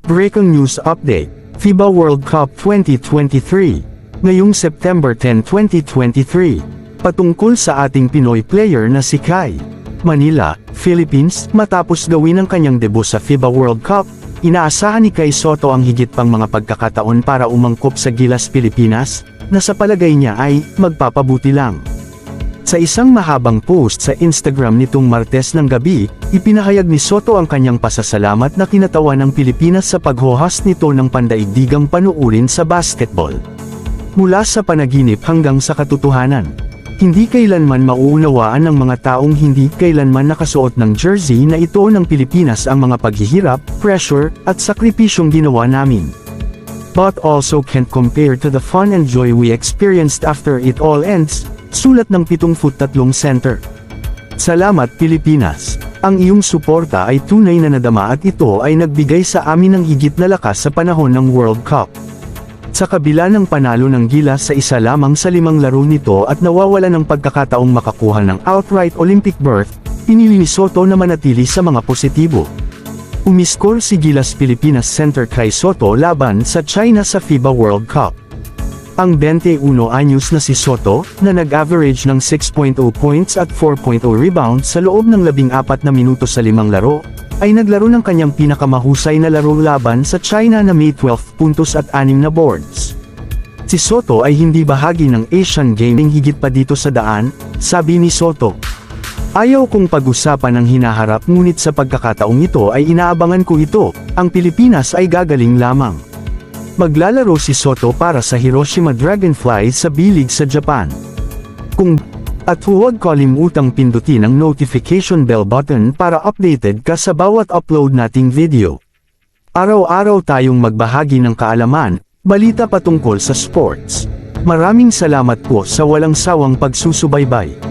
Breaking News Update, FIBA World Cup 2023, ngayong September 10, 2023, patungkol sa ating Pinoy player na si Kai. Manila, Philippines, matapos gawin ang kanyang debut sa FIBA World Cup, inaasahan ni Kai Sotto ang higit pang mga pagkakataon para umangkop sa Gilas Pilipinas, na sa palagay niya ay magpapabuti lang. Sa isang mahabang post sa Instagram nitong Martes ng gabi, ipinahayag ni Sotto ang kanyang pasasalamat na kinatawan ng Pilipinas sa paghohost nito ng pandaigdigang panuurin sa basketball. Mula sa panaginip hanggang sa katotohanan, hindi kailanman mauunawaan ng mga taong hindi kailanman nakasuot ng jersey na ito ng Pilipinas ang mga paghihirap, pressure, at sakripisyong ginawa namin. But also can't compare to the fun and joy we experienced after it all ends, sulat ng 7'3" center. Salamat Pilipinas. Ang iyong suporta ay tunay na nadama at ito ay nagbigay sa amin ng higit na lakas sa panahon ng World Cup. Sa kabila ng panalo ng Gilas sa isa lamang sa 5 laro nito at nawawala ng pagkakataong makakuha ng outright Olympic berth, pinili ni Sotto na manatili sa mga positibo. Umiskor si Gilas Pilipinas center Kai Sotto laban sa China sa FIBA World Cup. Ang 21 anyos na si Sotto, na nag-average ng 6.0 points at 4.0 rebounds sa loob ng 14 na minuto sa 5 laro, ay naglaro ng kanyang pinakamahusay na laro laban sa China na may 12 puntos at 6 na boards. Si Sotto ay hindi bahagi ng Asian Gaming higit pa dito sa daan, sabi ni Sotto. Ayaw kong pag-usapan ang hinaharap ngunit sa pagkakataong ito ay inaabangan ko ito, ang Pilipinas ay gagaling lamang. Maglalaro si Sotto para sa Hiroshima Dragonflies sa B-League sa Japan. At huwag kalimutang pindutin ang notification bell button para updated ka sa bawat upload nating video. Araw-araw tayong magbahagi ng kaalaman, balita patungkol sa sports. Maraming salamat po sa walang sawang pagsusubaybay.